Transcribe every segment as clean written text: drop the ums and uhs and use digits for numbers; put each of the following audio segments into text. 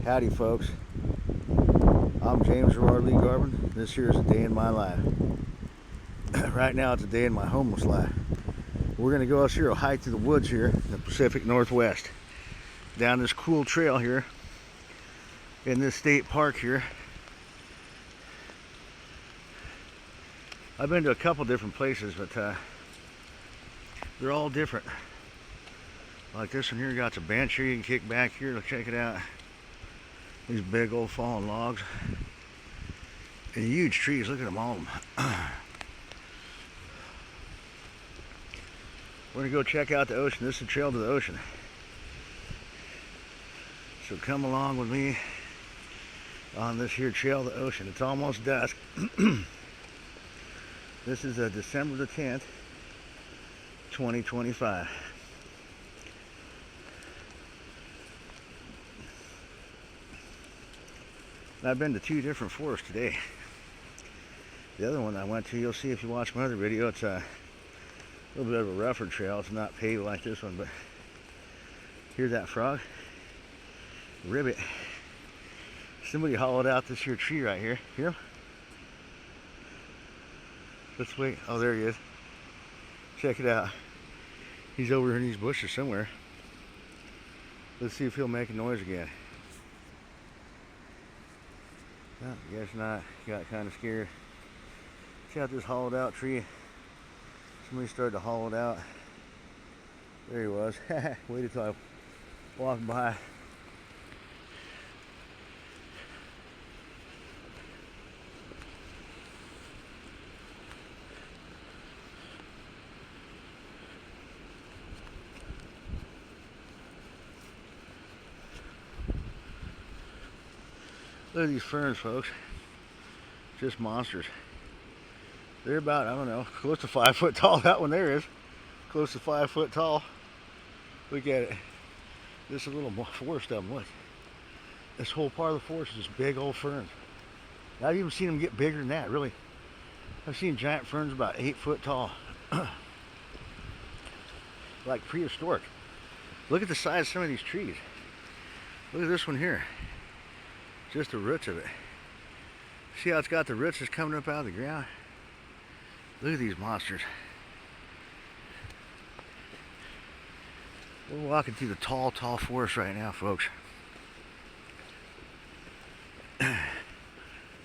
Howdy folks, I'm James Gerard Lee Garvin. This here is a day in my life. Right now it's a day in my homeless life. We're going to go out here, a hike through the woods here in the Pacific Northwest. Down this cool trail here in this state park here. I've been to a couple different places, but they're all different. Like this one here, got some bench here you can kick back here. Let's check it out. These big old fallen logs and huge trees. Look at them all. We're gonna go check out the ocean. This is the trail to the ocean. So come along with me on this here trail to the ocean. It's almost dusk. This is December the 10th, 2025. I've been to two different forests today. The other one I went to, you'll see if you watch my other video, it's a little bit of a rougher trail. It's not paved like this one, but hear that frog? Ribbit. Somebody hollowed out this here tree right here. Hear him? Let's wait. Oh, there he is. Check it out. He's over here in these bushes somewhere. Let's see if he'll make a noise again. No, I guess not. Got kind of scared. Check out this hollowed out tree. Somebody started to hollow it out. There he was. Waited till I walked by. Look at these ferns, folks. Just monsters. They're about, I don't know, close to 5 foot tall. That one there is close to 5 foot tall. Look at it. This is a little forest of them. Look. This whole part of the forest is just big old ferns. I've even seen them get bigger than that, really. I've seen giant ferns about 8 foot tall. Like prehistoric. Look at the size of some of these trees. Look at this one here. Just the roots of it. See how it's got the roots that's coming up out of the ground? Look at these monsters. We're walking through the tall forest right now, folks.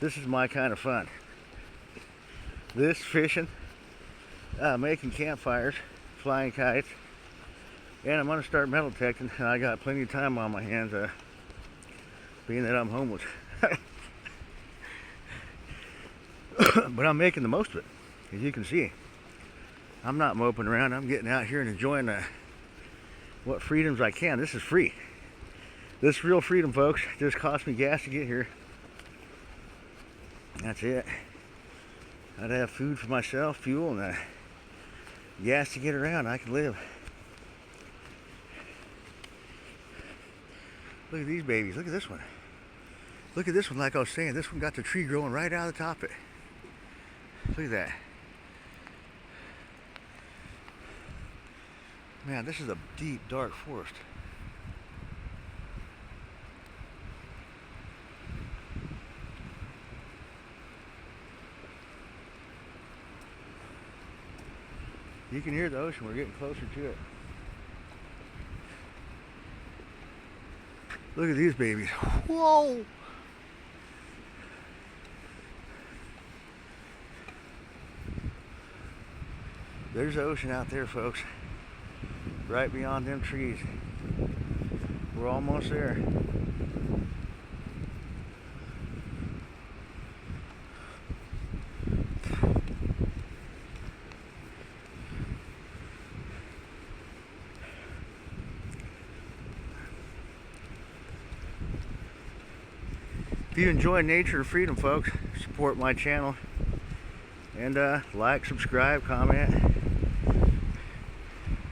This is my kind of fun. This, fishing, making campfires, flying kites, and I'm going to start metal detecting, and I got plenty of time on my hands, being that I'm homeless. But I'm making the most of it. As you can see, I'm not moping around. I'm getting out here and enjoying what freedoms I can. This is free. This is real freedom, folks. It just cost me gas to get here. That's it. I'd have food for myself, fuel, and gas to get around. I can live. Look at these babies. Look at this one. Look at this one, like I was saying. This one got the tree growing right out of the top of it. Look at that. Man, this is a deep, dark forest. You can hear the ocean. We're getting closer to it. Look at these babies. Whoa! There's the ocean out there, folks. Right beyond them trees. We're almost there. If you enjoy nature and freedom, folks, support my channel. And like, subscribe, comment.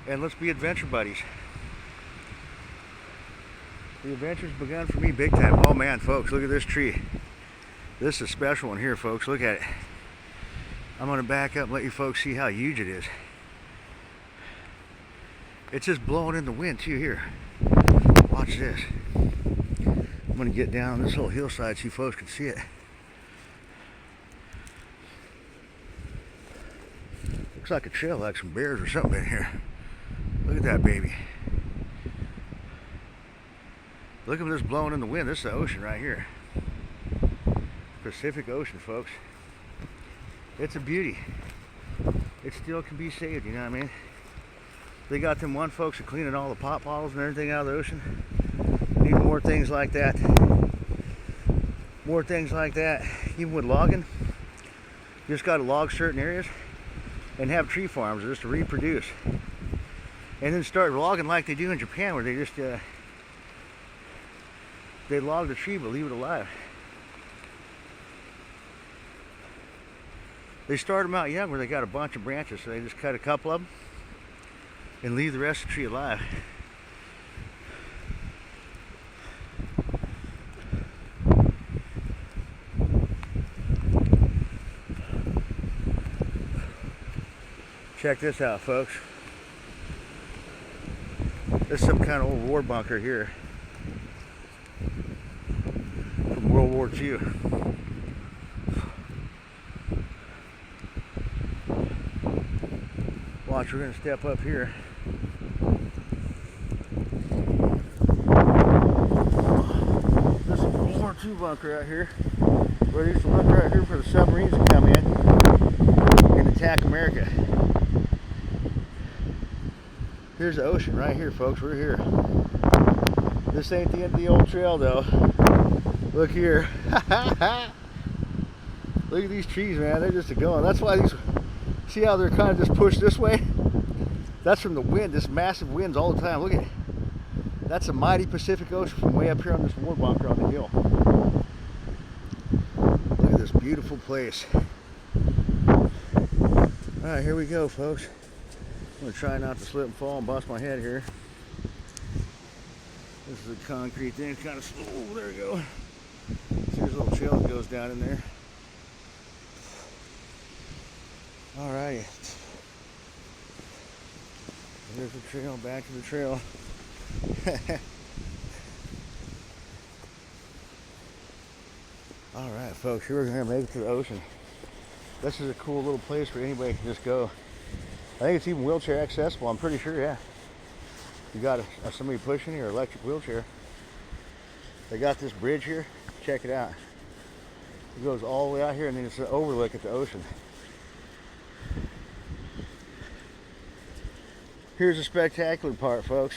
And let's be adventure buddies. The adventure's begun for me big time. Oh man, folks, look at this tree. This is a special one here, folks. Look at it. I'm going to back up and let you folks see how huge it is. It's just blowing in the wind too here. Watch this. gonna get down this whole hillside so you folks can see it. Looks like a trail, like some bears or something in here. Look at that baby. Look at this blowing in the wind. This is the ocean right here. Pacific Ocean, folks. It's a beauty. It still can be saved, you know what I mean? They got them one folks are cleaning all the pop bottles and everything out of the ocean. Need more things like that. More things like that. Even with logging, you just got to log certain areas and have tree farms just to reproduce. And then start logging like they do in Japan, where they just they log the tree but leave it alive. They start them out young where they got a bunch of branches, so they just cut a couple of them and leave the rest of the tree alive. Check this out, folks. This is some kind of old war bunker here from World War II. Watch, we're going to step up here. This is a World War II bunker out here, where they used to look right here for the submarines to come in and attack America. Here's the ocean right here, folks. We're here. This ain't the end of the old trail, though. Look here. Look at these trees, man. They're just going. That's why these. See how they're kind of just pushed this way? That's from the wind. This massive winds all the time. Look at it. That's a mighty Pacific Ocean from way up here on this war bunker on the hill. Look at this beautiful place. All right, here we go, folks. I'm going to try not to slip and fall and bust my head here. This is a concrete thing. It's kind of slow. Oh, there we go. See, there's a little trail that goes down in there. Alrighty. There's the trail. Back to the trail. Alright, folks. Here we're going to make it to the ocean. This is a cool little place where anybody can just go. I think it's even wheelchair accessible. I'm pretty sure, yeah. You got somebody pushing you or electric wheelchair. They got this bridge here. Check it out. It goes all the way out here, and then it's an overlook at the ocean. Here's the spectacular part, folks.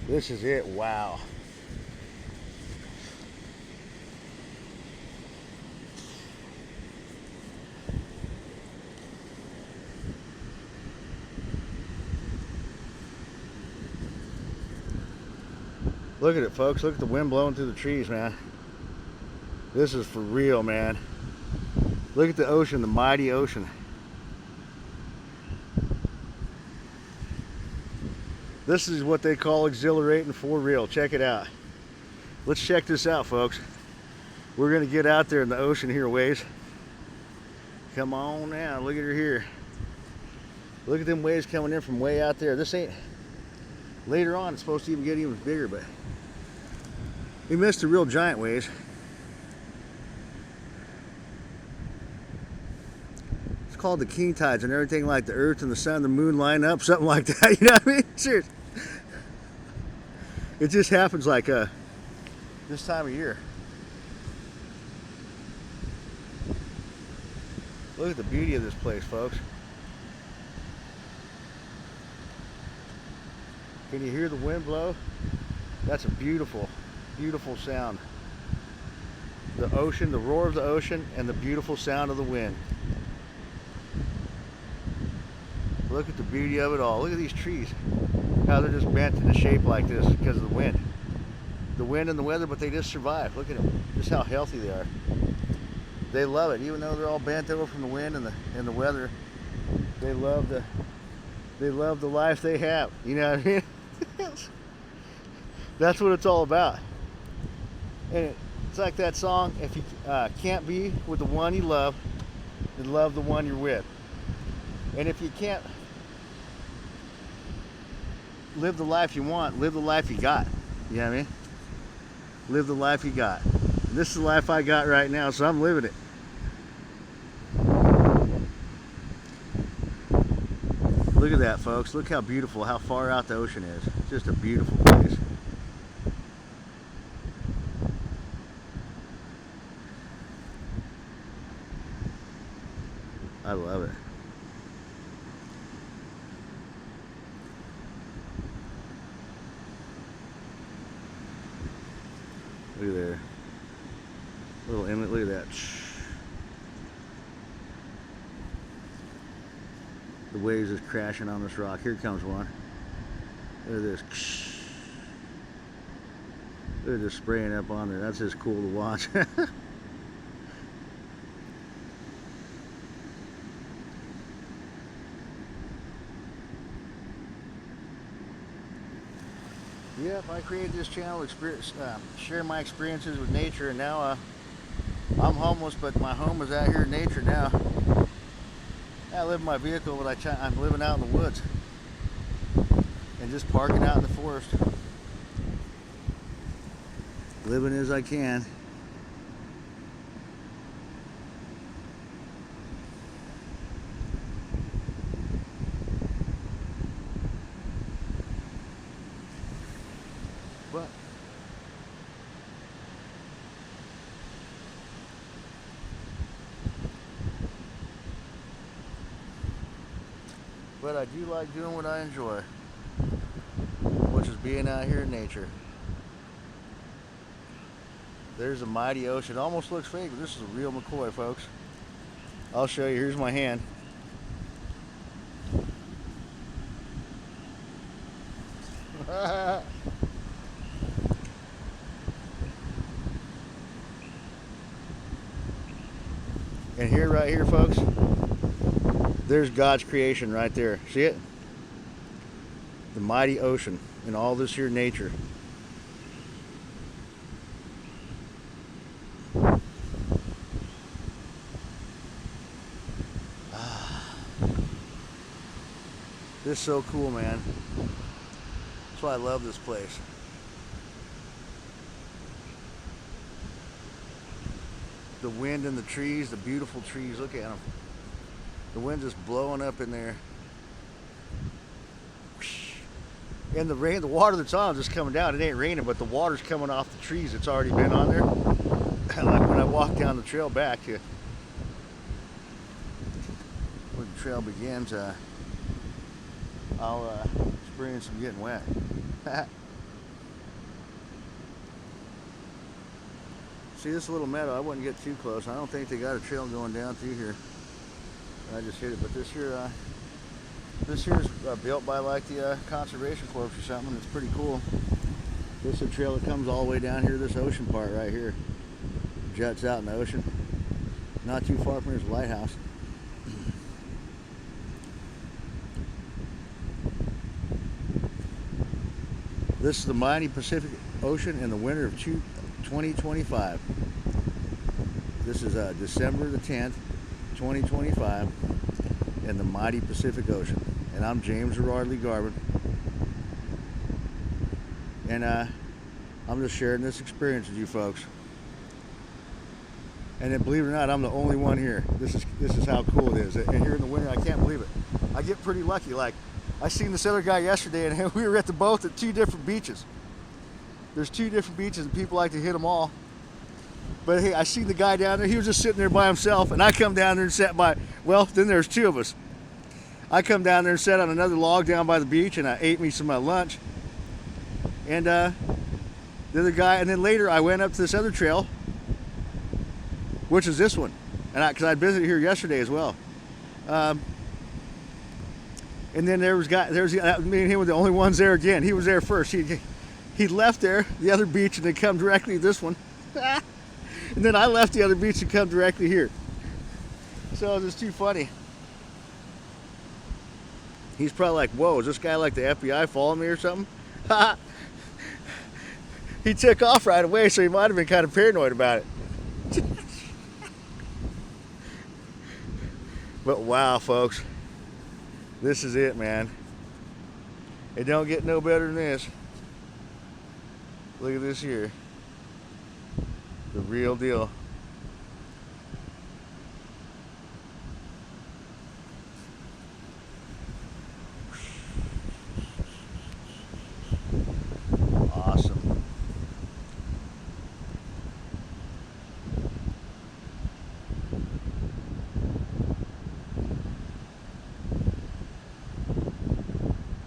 This is it. Wow. Look at it, folks. Look at the wind blowing through the trees, man. This is for real, man. Look at the ocean, the mighty ocean. This is what they call exhilarating for real. Check it out. Let's check this out, folks. We're going to get out there in the ocean here ways. Come on now. Look at her here. Look at them waves coming in from way out there. This ain't... Later on, it's supposed to even get even bigger, but... We missed the real giant waves. It's called the king tides, and everything like the earth and the sun and the moon line up, something like that. You know what I mean? Seriously. It just happens like this time of year. Look at the beauty of this place, folks. Can you hear the wind blow? That's a beautiful, beautiful sound. The ocean, the roar of the ocean, and the beautiful sound of the wind. Look at the beauty of it all. Look at these trees. How they're just bent into shape like this because of the wind. The wind and the weather, but they just survive. Look at them. Just how healthy they are. They love it, even though they're all bent over from the wind and the weather. They love the life they have. You know what I mean? That's what it's all about. And it's like that song, if you can't be with the one you love, then love the one you're with. And if you can't live the life you want, live the life you got. You know what I mean? Live the life you got. And this is the life I got right now, so I'm living it. Look at that, folks. Look how beautiful, how far out the ocean is. Just a beautiful place. I love it. Look at there. Little inlet, look at that. The waves is crashing on this rock. Here comes one. Look at this. Look at this spraying up on there. That's just cool to watch. Yep, I created this channel, share my experiences with nature, and now I'm homeless, but my home is out here in nature now. I live in my vehicle, but I'm living out in the woods and just parking out in the forest, living as I can. But I do like doing what I enjoy, which is being out here in nature. There's a mighty ocean. It almost looks fake, but this is a real McCoy, folks. I'll show you. Here's my hand. And here, right here, folks, there's God's creation right there. See it? The mighty ocean and all this here nature. This is so cool, man. That's why I love this place. The wind in the trees, the beautiful trees, look at them. The wind's just blowing up in there. And the rain, the water that's on is just coming down. It ain't raining, but the water's coming off the trees that's already been on there. Like when I walk down the trail back, where the trail begins, I'll experience some getting wet. See this little meadow, I wouldn't get too close. I don't think they got a trail going down through here. I just hit it, but this here is built by like the Conservation Corps or something. It's pretty cool. This is a trail that comes all the way down here, this ocean part right here. Juts out in the ocean. Not too far from here's a lighthouse. This is the mighty Pacific Ocean in the winter of 2025. This is December the 10th, 2025, in the mighty Pacific Ocean. And I'm James Gerard Lee Garvin. And I'm just sharing this experience with you folks. And then, believe it or not, I'm the only one here. This is how cool it is. And here in the winter, I can't believe it. I get pretty lucky. Like, I seen this other guy yesterday, and we were at the boat at 2 different beaches. There's 2 different beaches, and people like to hit them all. But hey, I seen the guy down there. He was just sitting there by himself, and I come down there and sat by. Well, then there's 2 of us. I come down there and sat on another log down by the beach, and I ate me some lunch. And the other guy, and then later I went up to this other trail, which is this one, and because I visited here yesterday as well. And then there was me and him were the only ones there again. He was there first. He left there, the other beach, and then come directly to this one. And then I left the other beach and come directly here. So it was just too funny. He's probably like, whoa, is this guy like the FBI following me or something? He took off right away, so he might have been kind of paranoid about it. But wow, folks, this is it, man. It don't get no better than this. Look at this here. The real deal. Awesome.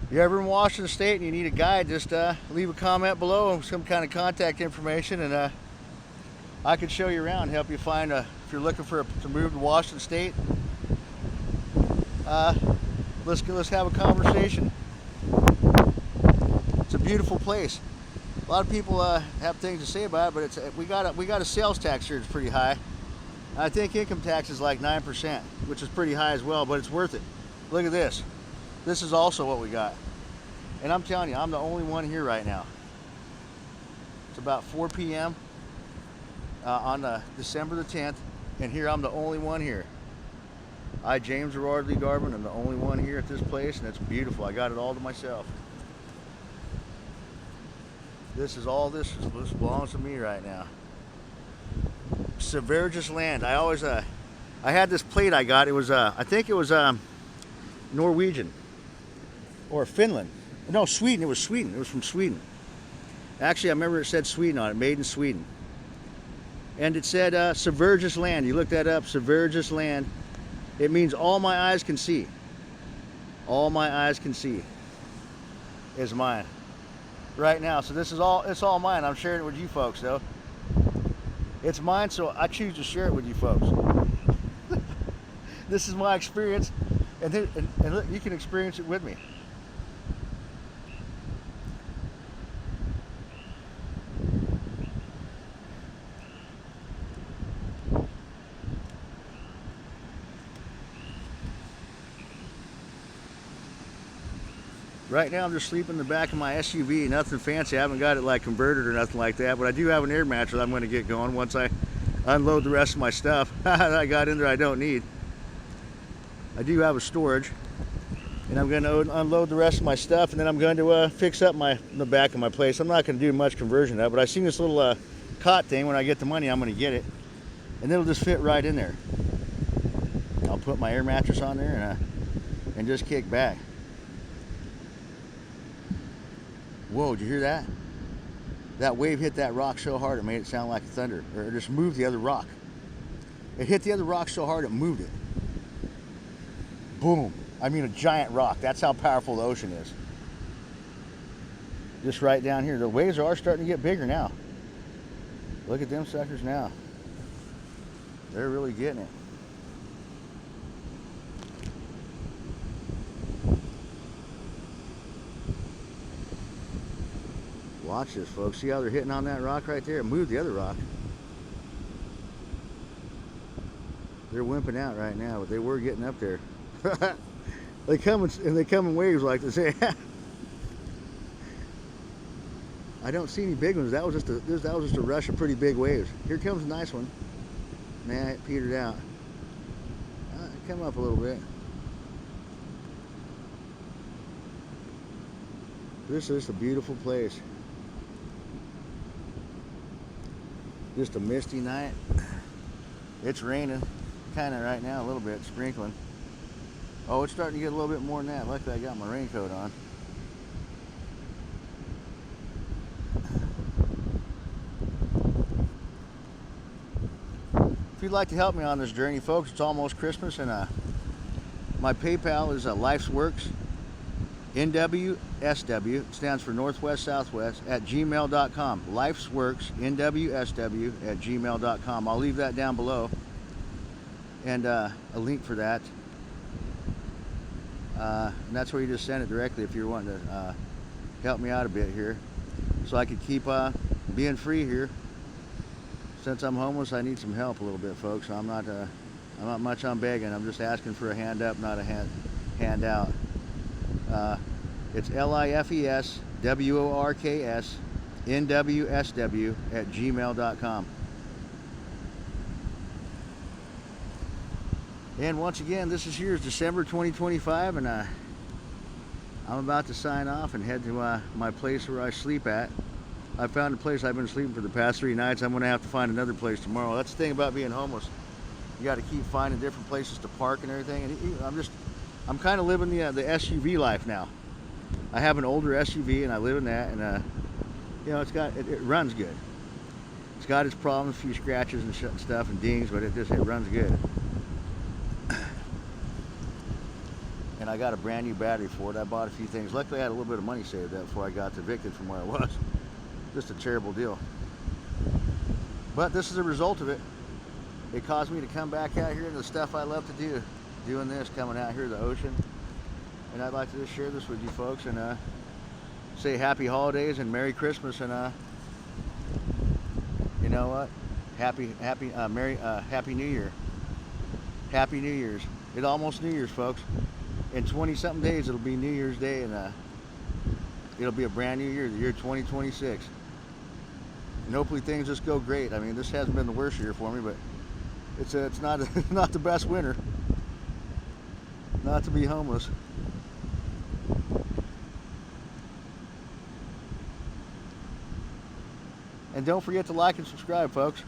If you're ever in Washington State and you need a guide, just leave a comment below and some kind of contact information, and I could show you around, help you find if you're looking to move to Washington State. Let's have a conversation. It's a beautiful place. A lot of people have things to say about it, but it's we got a sales tax here that's pretty high. I think income tax is like 9%, which is pretty high as well, but it's worth it. Look at this. This is also what we got. And I'm telling you, I'm the only one here right now. It's about 4 p.m. On December the 10th, and here I'm the only one here. James Gerard Lee Garvin, I'm the only one here at this place, and it's beautiful. I got it all to myself. This belongs to me right now. Severgus land. I had this plate I got. It was I think it was Norwegian or Finland. No, Sweden. It was Sweden. It was from Sweden. Actually, I remember it said Sweden on it, made in Sweden. And it said Severgus land. You look that up, Severgus land. It means all my eyes can see. All my eyes can see is mine right now. So it's all mine. I'm sharing it with you folks though. It's mine, so I choose to share it with you folks. This is my experience, and look, you can experience it with me. Right now I'm just sleeping in the back of my SUV, nothing fancy. I haven't got it like converted or nothing like that, but I do have an air mattress I'm going to get going once I unload the rest of my stuff that I got in there I don't need. I do have a storage, and I'm going to unload the rest of my stuff, and then I'm going to fix up the back of my place. I'm not going to do much conversion of it, but I seen this little cot thing. When I get the money, I'm going to get it, and it'll just fit right in there. I'll put my air mattress on there and just kick back. Whoa, did you hear that? That wave hit that rock so hard it made it sound like thunder, or it just moved the other rock. It hit the other rock so hard it moved it. Boom. I mean, a giant rock. That's how powerful the ocean is. Just right down here. The waves are starting to get bigger now. Look at them suckers now. They're really getting it. Watch this, folks. See how they're hitting on that rock right there? It moved the other rock. They're wimping out right now, but they were getting up there. They come in waves like this. I don't see any big ones. That was just a rush of pretty big waves. Here comes a nice one. Nah, it petered out. Come up a little bit. This is a beautiful place. Just a misty night. It's raining, kind of right now, a little bit, sprinkling. Oh, it's starting to get a little bit more than that. Luckily, I got my raincoat on. If you'd like to help me on this journey, folks, it's almost Christmas, and my PayPal is Life'sWorks, NWSW, it stands for Northwest Southwest, at gmail.com. Life'sWorks, NWSW, at gmail.com. I'll leave that down below, and a link for that. And that's where you just send it directly if you're wanting to help me out a bit here, so I could keep being free here. Since I'm homeless, I need some help a little bit, folks. I'm not much on begging. I'm just asking for a hand up, not a handout. It's Life'sWorks, NWSW, at gmail.com. And once again, this is here is December 2025, and I'm about to sign off and head to my place where I sleep at. I found a place I've been sleeping for the past 3 nights. I'm going to have to find another place tomorrow. That's the thing about being homeless. You got to keep finding different places to park and everything. And I'm kind of living the SUV life now. I have an older SUV and I live in that, and you know, it runs good. It's got its problems, a few scratches and stuff and dings, but it runs good. And I got a brand new battery for it. I bought a few things. Luckily, I had a little bit of money saved up before I got evicted from where I was. Just a terrible deal. But this is a result of it. It caused me to come back out here and the stuff I love to do. Doing this, coming out here to the ocean. And I'd like to just share this with you folks and say happy holidays and Merry Christmas, and you know what? Happy New Year. Happy New Year's. It's almost New Year's, folks. In 20-something days, it'll be New Year's Day, and it'll be a brand new year, the year 2026. And hopefully things just go great. I mean, this hasn't been the worst year for me, but it's not not the best winter. Not to be homeless. And don't forget to like and subscribe, folks.